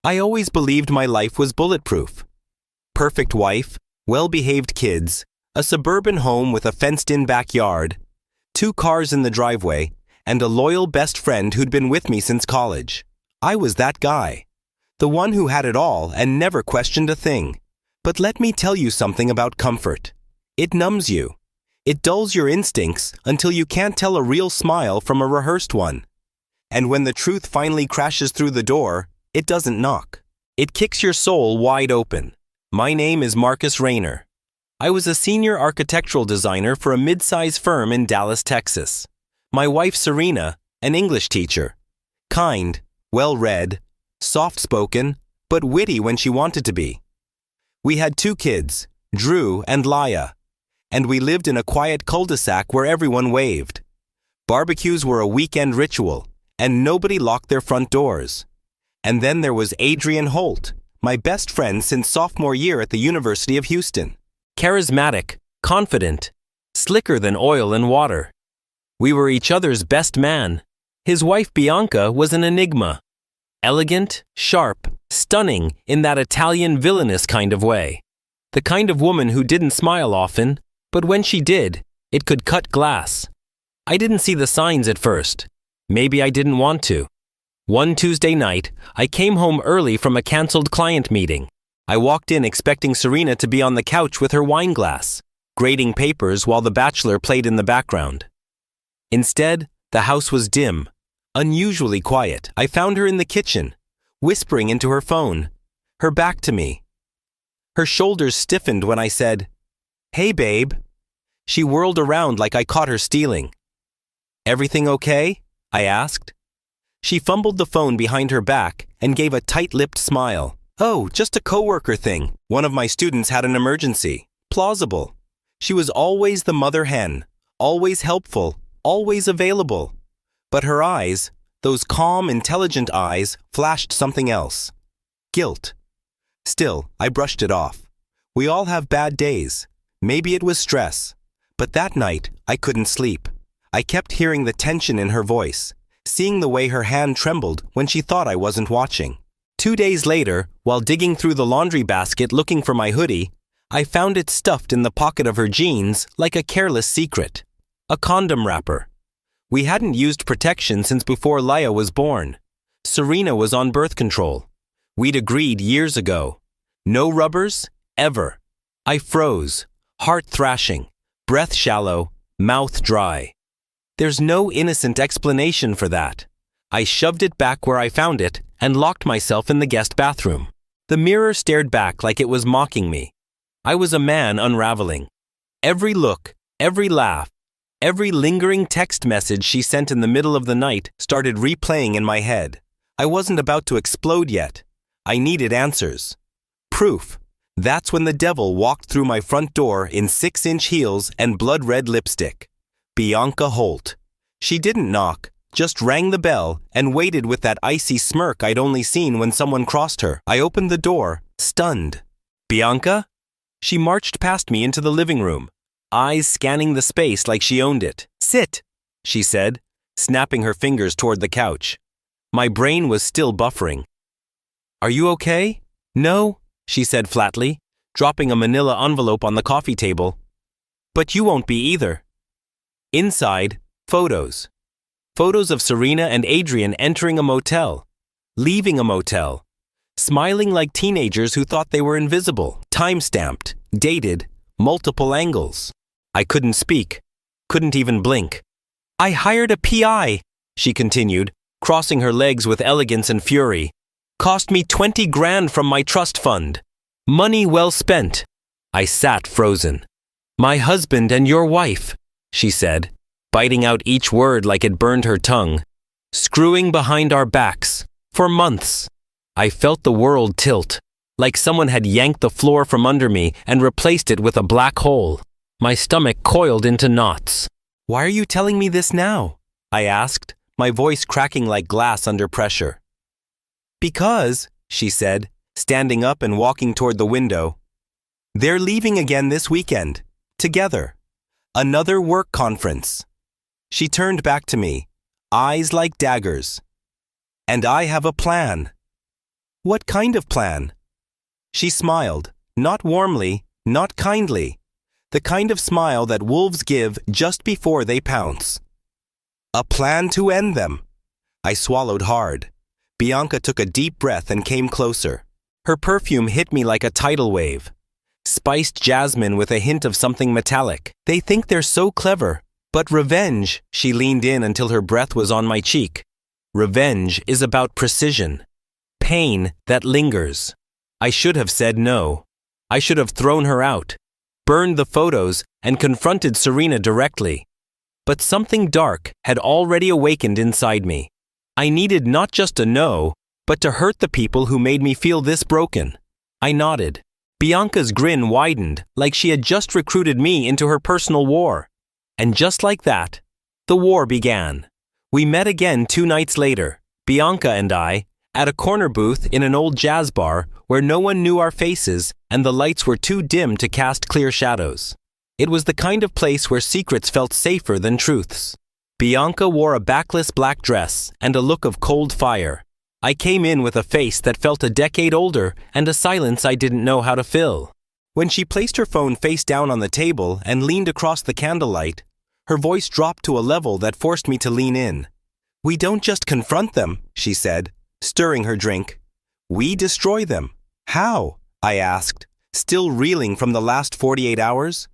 I always believed my life was bulletproof. Perfect wife, well-behaved kids, a suburban home with a fenced-in backyard, 2 cars in the driveway, and a loyal best friend who'd been with me since college. I was that guy. The one who had it all and never questioned a thing. But let me tell you something about comfort. It numbs you. It dulls your instincts until you can't tell a real smile from a rehearsed one. And when the truth finally crashes through the door, it doesn't knock. It kicks your soul wide open. My name is Marcus Rayner. I was a senior architectural designer for a mid-size firm in Dallas, Texas. My wife Serena, an English teacher. Kind, well-read, soft-spoken, but witty when she wanted to be. We had 2 kids, Drew and Laya, and we lived in a quiet cul-de-sac where everyone waved. Barbecues were a weekend ritual, and nobody locked their front doors. And then there was Adrian Holt, my best friend since sophomore year at the University of Houston. Charismatic, confident, slicker than oil and water. We were each other's best man. His wife Bianca was an enigma. Elegant, sharp, stunning in that Italian villainous kind of way. The kind of woman who didn't smile often, but when she did, it could cut glass. I didn't see the signs at first. Maybe I didn't want to. One Tuesday night, I came home early from a canceled client meeting. I walked in expecting Serena to be on the couch with her wine glass, grading papers while The Bachelor played in the background. Instead, the house was dim, unusually quiet. I found her in the kitchen, whispering into her phone, her back to me. Her shoulders stiffened when I said, "Hey, babe." She whirled around like I caught her stealing. "Everything okay?" I asked. She fumbled the phone behind her back and gave a tight-lipped smile. "Oh, just a coworker thing. One of my students had an emergency." Plausible. She was always the mother hen, always helpful, always available. But her eyes, those calm, intelligent eyes, flashed something else. Guilt. Still, I brushed it off. We all have bad days. Maybe it was stress. But that night, I couldn't sleep. I kept hearing the tension in her voice, seeing the way her hand trembled when she thought I wasn't watching. 2 days later, while digging through the laundry basket looking for my hoodie, I found it stuffed in the pocket of her jeans like a careless secret. A condom wrapper. We hadn't used protection since before Laya was born. Serena was on birth control. We'd agreed years ago. No rubbers, ever. I froze, heart thrashing, breath shallow, mouth dry. There's no innocent explanation for that. I shoved it back where I found it and locked myself in the guest bathroom. The mirror stared back like it was mocking me. I was a man unraveling. Every look, every laugh, every lingering text message she sent in the middle of the night started replaying in my head. I wasn't about to explode yet. I needed answers. Proof. That's when the devil walked through my front door in 6-inch heels and blood-red lipstick. Bianca Holt. She didn't knock, just rang the bell and waited with that icy smirk I'd only seen when someone crossed her. I opened the door, stunned. "Bianca?" She marched past me into the living room, eyes scanning the space like she owned it. "Sit," she said, snapping her fingers toward the couch. My brain was still buffering. "Are you okay?" "No," she said flatly, dropping a manila envelope on the coffee table. "But you won't be either." Inside, photos. Photos of Serena and Adrian entering a motel, leaving a motel, smiling like teenagers who thought they were invisible, time-stamped, dated, multiple angles. I couldn't speak, couldn't even blink. "I hired a PI," she continued, crossing her legs with elegance and fury. "Cost me 20 grand from my trust fund. Money well spent." I sat frozen. "My husband and your wife," she said, biting out each word like it burned her tongue. "Screwing behind our backs. For months." I felt the world tilt, like someone had yanked the floor from under me and replaced it with a black hole. My stomach coiled into knots. "Why are you telling me this now?" I asked, my voice cracking like glass under pressure. "Because," she said, standing up and walking toward the window, "they're leaving again this weekend. Together. Another work conference." She turned back to me, eyes like daggers. "And I have a plan." What kind of plan? She smiled, not warmly, not kindly. The kind of smile that wolves give just before they pounce. A plan to end them. I swallowed hard. Bianca took a deep breath and came closer. Her perfume hit me like a tidal wave. Spiced jasmine with a hint of something metallic. They think they're so clever. But revenge, she leaned in until her breath was on my cheek. Revenge is about precision. Pain that lingers. I should have said no. I should have thrown her out, burned the photos, and confronted Serena directly. But something dark had already awakened inside me. I needed not just a no, but to hurt the people who made me feel this broken. I nodded. Bianca's grin widened, like she had just recruited me into her personal war. And just like that, the war began. We met again 2 nights later, Bianca and I, at a corner booth in an old jazz bar where no one knew our faces and the lights were too dim to cast clear shadows. It was the kind of place where secrets felt safer than truths. Bianca wore a backless black dress and a look of cold fire. I came in with a face that felt a decade older and a silence I didn't know how to fill. When she placed her phone face down on the table and leaned across the candlelight, her voice dropped to a level that forced me to lean in. We don't just confront them, she said, stirring her drink. We destroy them. How? I asked, still reeling from the last 48 hours.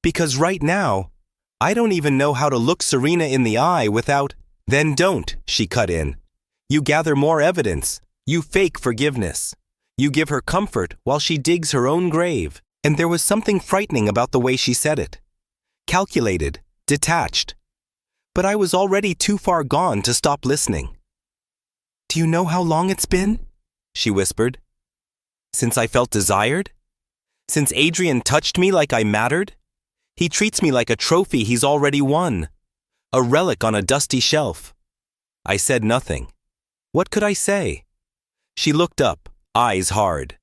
Because right now, I don't even know how to look Serena in the eye without— Then don't, she cut in. You gather more evidence. You fake forgiveness. You give her comfort while she digs her own grave. And there was something frightening about the way she said it. Calculated, detached. But I was already too far gone to stop listening. Do you know how long it's been? She whispered. Since I felt desired? Since Adrian touched me like I mattered? He treats me like a trophy he's already won. A relic on a dusty shelf. I said nothing. What could I say? She looked up, eyes hard.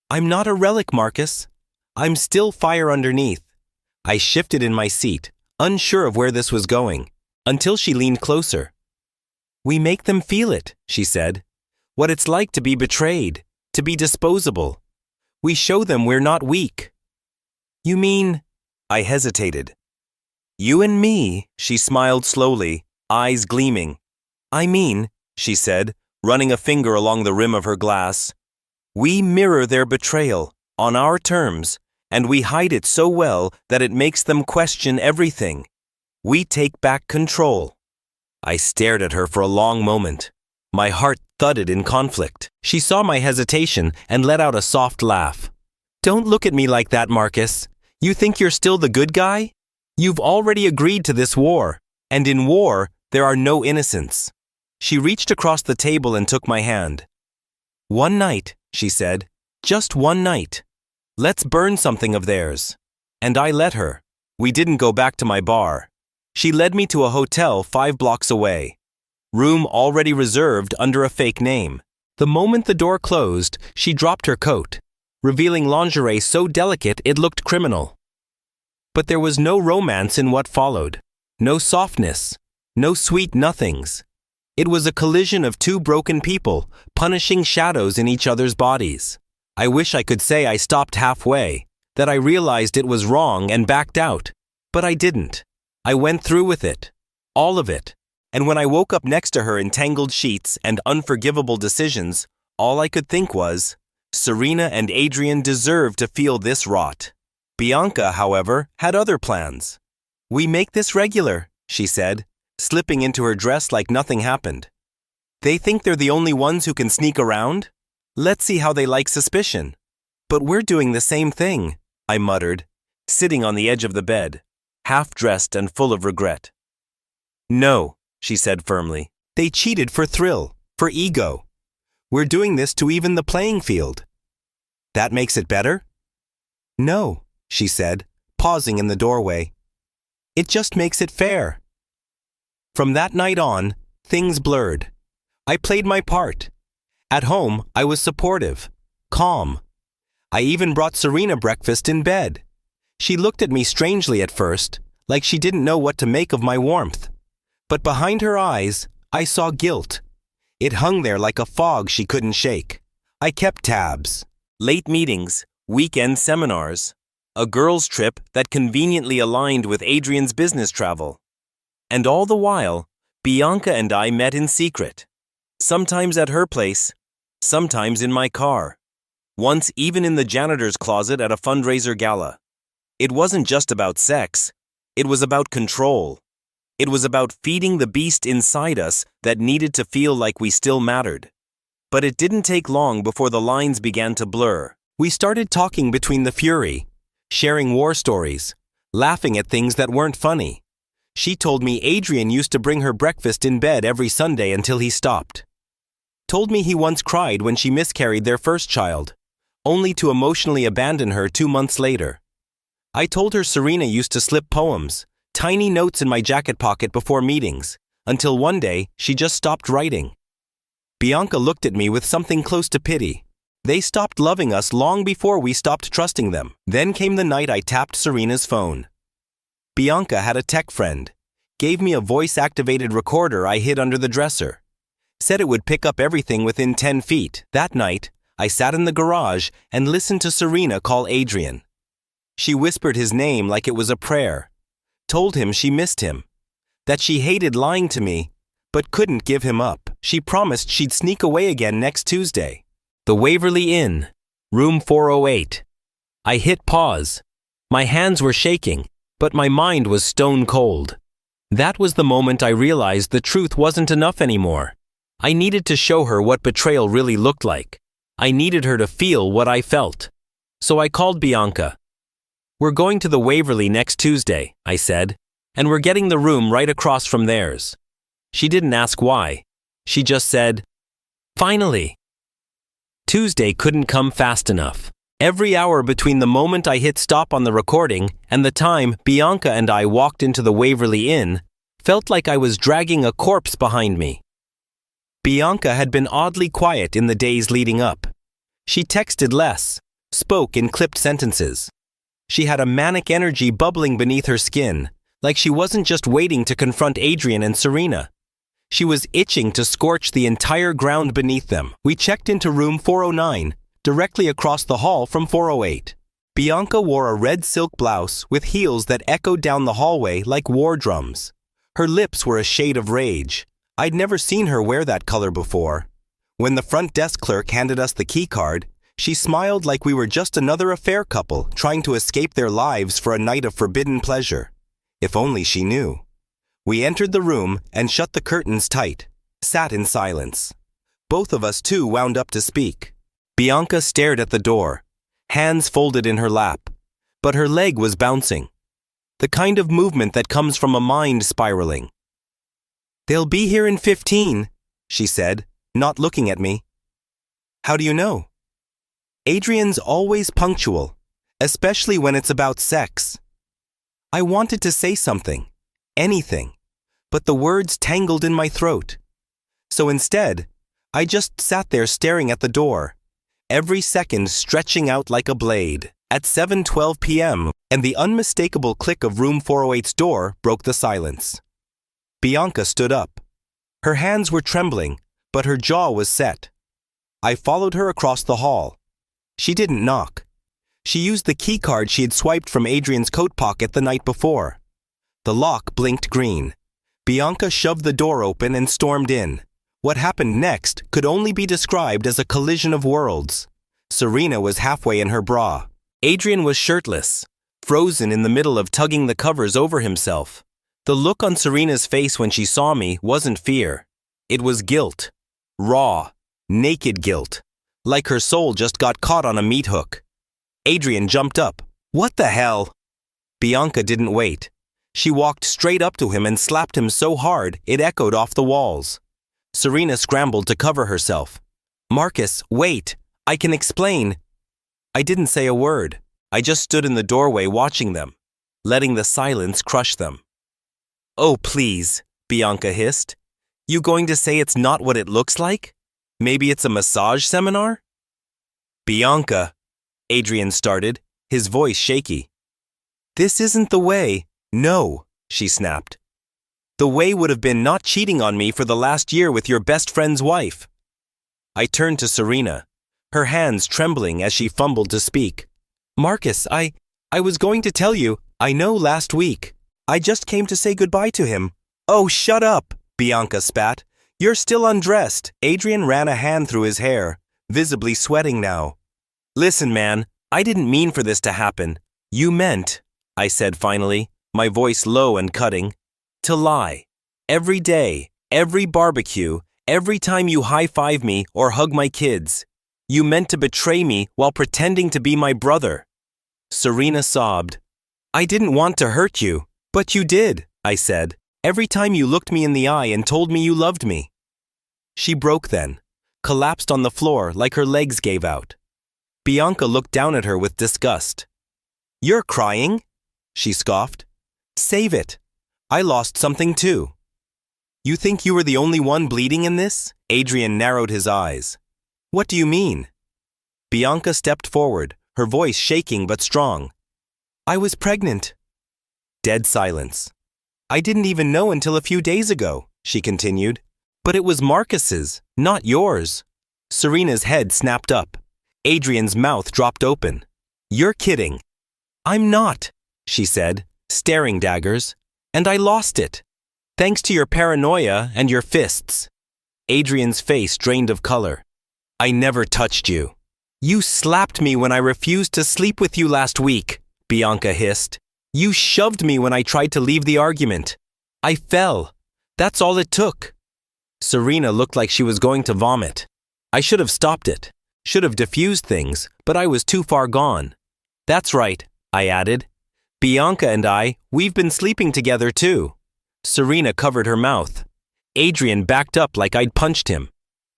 I'm not a relic, Marcus. I'm still fire underneath. I shifted in my seat, unsure of where this was going, until she leaned closer. We make them feel it, she said. What it's like to be betrayed, to be disposable. We show them we're not weak. You mean— I hesitated. You and me, she smiled slowly, eyes gleaming. I mean, she said, running a finger along the rim of her glass, we mirror their betrayal, on our terms, and we hide it so well that it makes them question everything. We take back control. I stared at her for a long moment. My heart thudded in conflict. She saw my hesitation and let out a soft laugh. Don't look at me like that, Marcus. You think you're still the good guy? You've already agreed to this war, and in war, there are no innocents. She reached across the table and took my hand. One night, she said, just one night. Let's burn something of theirs. And I let her. We didn't go back to my bar. She led me to a hotel 5 blocks away. Room already reserved under a fake name. The moment the door closed, she dropped her coat, revealing lingerie so delicate it looked criminal. But there was no romance in what followed. No softness. No sweet nothings. It was a collision of 2 broken people, punishing shadows in each other's bodies. I wish I could say I stopped halfway, that I realized it was wrong and backed out. But I didn't. I went through with it. All of it. And when I woke up next to her in tangled sheets and unforgivable decisions, all I could think was, Serena and Adrian deserved to feel this rot. Bianca, however, had other plans. We make this regular, she said, slipping into her dress like nothing happened. They think they're the only ones who can sneak around? Let's see how they like suspicion. But we're doing the same thing, I muttered, sitting on the edge of the bed, half-dressed and full of regret. No, she said firmly. They cheated for thrill, for ego. We're doing this to even the playing field. That makes it better? No, she said, pausing in the doorway. It just makes it fair. From that night on, things blurred. I played my part. At home, I was supportive, calm. I even brought Serena breakfast in bed. She looked at me strangely at first, like she didn't know what to make of my warmth. But behind her eyes, I saw guilt. It hung there like a fog she couldn't shake. I kept tabs. Late meetings, weekend seminars, a girls' trip that conveniently aligned with Adrian's business travel. And all the while, Bianca and I met in secret. Sometimes at her place, sometimes in my car. Once even in the janitor's closet at a fundraiser gala. It wasn't just about sex. It was about control. It was about feeding the beast inside us that needed to feel like we still mattered. But it didn't take long before the lines began to blur. We started talking between the fury, sharing war stories, laughing at things that weren't funny. She told me Adrian used to bring her breakfast in bed every Sunday until he stopped. Told me he once cried when she miscarried their first child, only to emotionally abandon her 2 months later. I told her Serena used to slip poems, tiny notes in my jacket pocket before meetings, until one day she just stopped writing. Bianca looked at me with something close to pity. They stopped loving us long before we stopped trusting them. Then came the night I tapped Serena's phone. Bianca had a tech friend, gave me a voice-activated recorder I hid under the dresser. Said it would pick up everything within 10 feet. That night, I sat in the garage and listened to Serena call Adrian. She whispered his name like it was a prayer, told him she missed him, that she hated lying to me, but couldn't give him up. She promised she'd sneak away again next Tuesday. The Waverly Inn, room 408. I hit pause. My hands were shaking, but my mind was stone cold. That was the moment I realized the truth wasn't enough anymore. I needed to show her what betrayal really looked like. I needed her to feel what I felt. So I called Bianca. "We're going to the Waverly next Tuesday," I said, "and we're getting the room right across from theirs." She didn't ask why. She just said, "Finally." Tuesday couldn't come fast enough. Every hour between the moment I hit stop on the recording and the time Bianca and I walked into the Waverly Inn felt like I was dragging a corpse behind me. Bianca had been oddly quiet in the days leading up. She texted less, spoke in clipped sentences. She had a manic energy bubbling beneath her skin, like she wasn't just waiting to confront Adrian and Serena. She was itching to scorch the entire ground beneath them. We checked into room 409, directly across the hall from 408. Bianca wore a red silk blouse with heels that echoed down the hallway like war drums. Her lips were a shade of rage. I'd never seen her wear that color before. When the front desk clerk handed us the key card, she smiled like we were just another affair couple trying to escape their lives for a night of forbidden pleasure. If only she knew. We entered the room and shut the curtains tight, sat in silence. Both of us too wound up to speak. Bianca stared at the door, hands folded in her lap, but her leg was bouncing. The kind of movement that comes from a mind spiraling. "They'll be here in 15, she said, not looking at me. "How do you know?" "Adrian's always punctual, especially when it's about sex." I wanted to say something, anything, but the words tangled in my throat. So instead, I just sat there staring at the door, every second stretching out like a blade. At 7:12 p.m., and the unmistakable click of room 408's door broke the silence. Bianca stood up. Her hands were trembling, but her jaw was set. I followed her across the hall. She didn't knock. She used the key card she had swiped from Adrian's coat pocket the night before. The lock blinked green. Bianca shoved the door open and stormed in. What happened next could only be described as a collision of worlds. Serena was halfway in her bra. Adrian was shirtless, frozen in the middle of tugging the covers over himself. The look on Serena's face when she saw me wasn't fear. It was guilt. Raw, naked guilt. Like her soul just got caught on a meat hook. Adrian jumped up. "What the hell?" Bianca didn't wait. She walked straight up to him and slapped him so hard it echoed off the walls. Serena scrambled to cover herself. "Marcus, wait. I can explain." I didn't say a word. I just stood in the doorway watching them, letting the silence crush them. "Oh, please," Bianca hissed. "You going to say it's not what it looks like? Maybe it's a massage seminar?" "Bianca," Adrian started, his voice shaky. "This isn't the way." "No," she snapped. The way would have been not cheating on me for the last year with your best friend's wife. I turned to Serena, her hands trembling as she fumbled to speak. Marcus, I was going to tell you, I know last week. I just came to say goodbye to him. Oh, shut up, Bianca spat. You're still undressed. Adrian ran a hand through his hair, visibly sweating now. Listen, man, I didn't mean for this to happen. You meant, I said finally, my voice low and cutting, to lie. Every day, every barbecue, every time you high-five me or hug my kids. You meant to betray me while pretending to be my brother. Serena sobbed. I didn't want to hurt you, but you did, I said, every time you looked me in the eye and told me you loved me. She broke then, collapsed on the floor like her legs gave out. Bianca looked down at her with disgust. You're crying? She scoffed. Save it. I lost something too. You think you were the only one bleeding in this? Adrian narrowed his eyes. What do you mean? Bianca stepped forward, her voice shaking but strong. I was pregnant. Dead silence. I didn't even know until a few days ago, she continued. But it was Marcus's, not yours. Serena's head snapped up. Adrian's mouth dropped open. You're kidding. I'm not, she said, staring daggers. And I lost it. Thanks to your paranoia and your fists. Adrian's face drained of color. I never touched you. You slapped me when I refused to sleep with you last week, Bianca hissed. You shoved me when I tried to leave the argument. I fell. That's all it took. Serena looked like she was going to vomit. I should have stopped it. Should have diffused things, but I was too far gone. That's right, I added. Bianca and we've been sleeping together too. Serena covered her mouth. Adrian backed up like I'd punched him.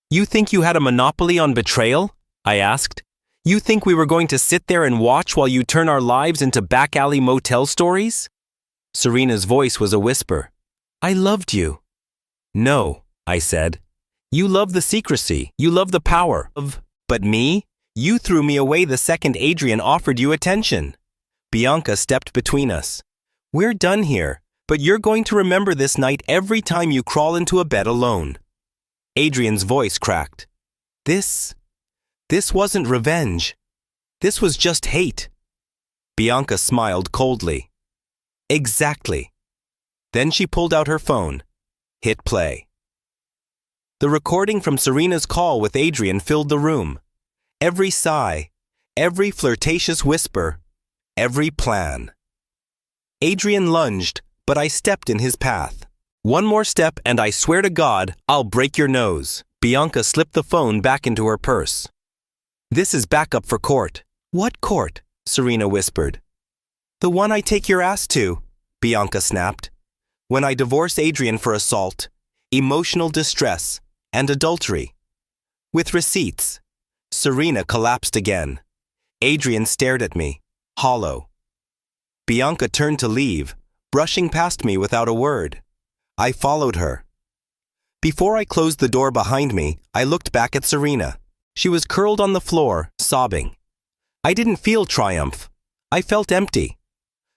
You think you had a monopoly on betrayal? I asked. You think we were going to sit there and watch while you turn our lives into back-alley motel stories? Serena's voice was a whisper. I loved you. No, I said. You love the secrecy. You love the power of... But me? You threw me away the second Adrian offered you attention. Bianca stepped between us. We're done here, but you're going to remember this night every time you crawl into a bed alone. Adrian's voice cracked. This wasn't revenge. This was just hate. Bianca smiled coldly. Exactly. Then she pulled out her phone. Hit play. The recording from Serena's call with Adrian filled the room. Every sigh, every flirtatious whisper, every plan. Adrian lunged, but I stepped in his path. One more step and I swear to God, I'll break your nose. Bianca slipped the phone back into her purse. This is backup for court. What court? Serena whispered. The one I take your ass to, Bianca snapped. When I divorce Adrian for assault, emotional distress, and adultery. With receipts. Serena collapsed again. Adrian stared at me, hollow. Bianca turned to leave, brushing past me without a word. I followed her. Before I closed the door behind me, I looked back at Serena. She was curled on the floor, sobbing. I didn't feel triumph. I felt empty.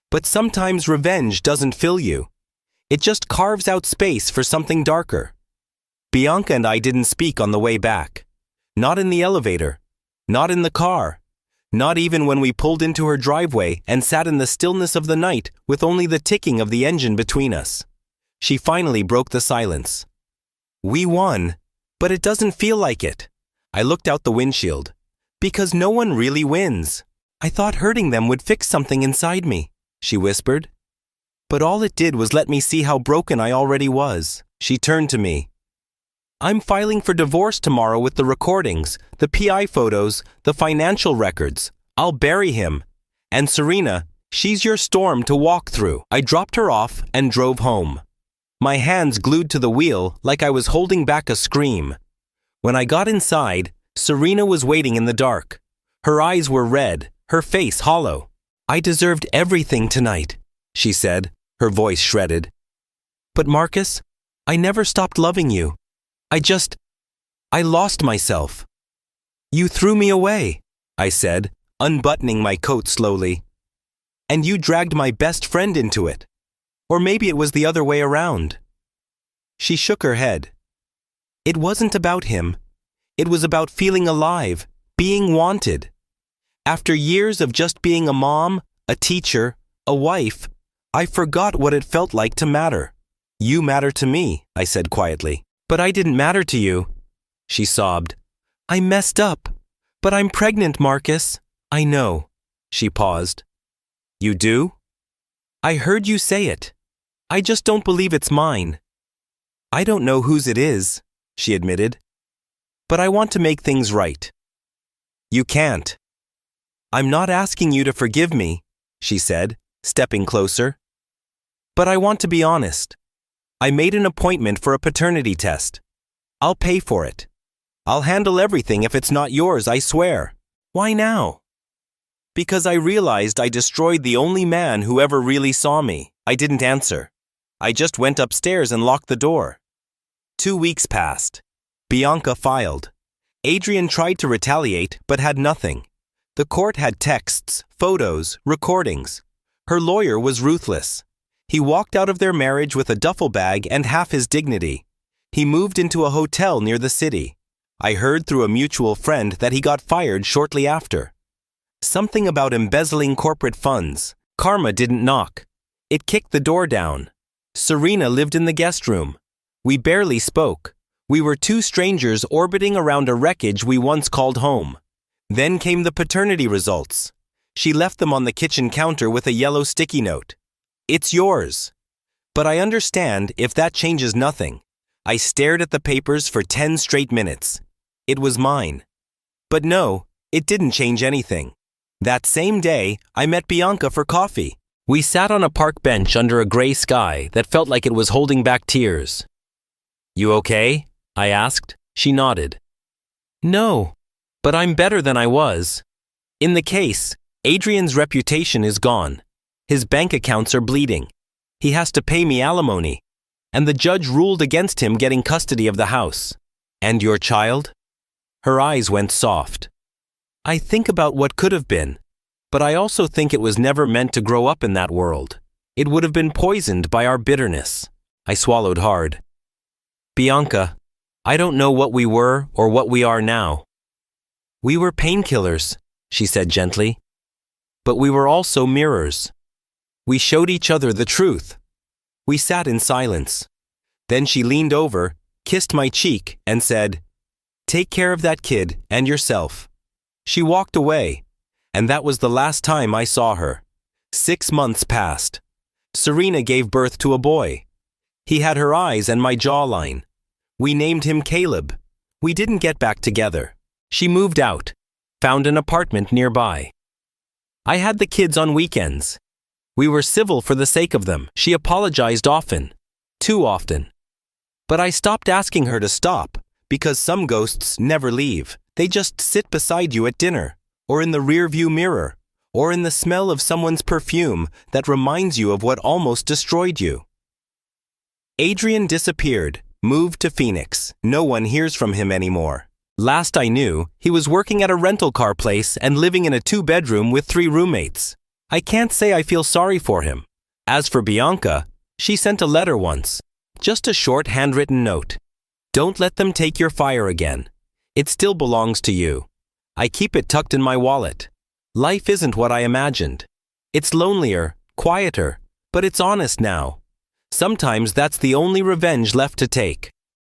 But sometimes revenge doesn't fill you. It just carves out space for something darker. Bianca and I didn't speak on the way back. Not in the elevator. Not in the car. Not even when we pulled into her driveway and sat in the stillness of the night with only the ticking of the engine between us. She finally broke the silence. We won, but it doesn't feel like it. I looked out the windshield. Because no one really wins. I thought hurting them would fix something inside me, she whispered. But all it did was let me see how broken I already was. She turned to me. I'm filing for divorce tomorrow with the recordings, the PI photos, the financial records. I'll bury him. And Serena, she's your storm to walk through. I dropped her off and drove home. My hands glued to the wheel like I was holding back a scream. When I got inside, Serena was waiting in the dark. Her eyes were red, her face hollow. I deserved everything tonight, she said, her voice shredded. But Marcus, I never stopped loving you. I lost myself. You threw me away, I said, unbuttoning my coat slowly. And you dragged my best friend into it. Or maybe it was the other way around. She shook her head. It wasn't about him. It was about feeling alive, being wanted. After years of just being a mom, a teacher, a wife, I forgot what it felt like to matter. You matter to me, I said quietly. But I didn't matter to you. She sobbed. I messed up. But I'm pregnant, Marcus. I know. She paused. You do? I heard you say it. I just don't believe it's mine. I don't know whose it is, she admitted. But I want to make things right. You can't. I'm not asking you to forgive me, she said, stepping closer. But I want to be honest. I made an appointment for a paternity test. I'll pay for it. I'll handle everything if it's not yours, I swear. Why now? Because I realized I destroyed the only man who ever really saw me. I didn't answer. I just went upstairs and locked the door. 2 weeks passed. Bianca filed. Adrian tried to retaliate, but had nothing. The court had texts, photos, recordings. Her lawyer was ruthless. He walked out of their marriage with a duffel bag and half his dignity. He moved into a hotel near the city. I heard through a mutual friend that he got fired shortly after. Something about embezzling corporate funds. Karma didn't knock. It kicked the door down. Serena lived in the guest room. We barely spoke. We were two strangers orbiting around a wreckage we once called home. Then came the paternity results. She left them on the kitchen counter with a yellow sticky note. It's yours. But I understand if that changes nothing. I stared at the papers for 10 straight minutes. It was mine. But no, it didn't change anything. That same day, I met Bianca for coffee. We sat on a park bench under a gray sky that felt like it was holding back tears. You okay? I asked. She nodded. No, but I'm better than I was. In the case, Adrian's reputation is gone. His bank accounts are bleeding. He has to pay me alimony. And the judge ruled against him getting custody of the house. And your child? Her eyes went soft. I think about what could have been, but I also think it was never meant to grow up in that world. It would have been poisoned by our bitterness. I swallowed hard. Bianca, I don't know what we were or what we are now. We were painkillers, she said gently. But we were also mirrors. We showed each other the truth. We sat in silence. Then she leaned over, kissed my cheek, and said, Take care of that kid and yourself. She walked away, and that was the last time I saw her. 6 months passed. Serena gave birth to a boy. He had her eyes and my jawline. We named him Caleb. We didn't get back together. She moved out, found an apartment nearby. I had the kids on weekends. We were civil for the sake of them. She apologized often, too often. But I stopped asking her to stop, because some ghosts never leave. They just sit beside you at dinner, or in the rearview mirror, or in the smell of someone's perfume that reminds you of what almost destroyed you. Adrian disappeared, moved to Phoenix. No one hears from him anymore. Last I knew, he was working at a rental car place and living in a 2-bedroom with 3 roommates. I can't say I feel sorry for him. As for Bianca, she sent a letter once. Just a short handwritten note. Don't let them take your fire again. It still belongs to you. I keep it tucked in my wallet. Life isn't what I imagined. It's lonelier, quieter, but it's honest now. Sometimes that's the only revenge left to take.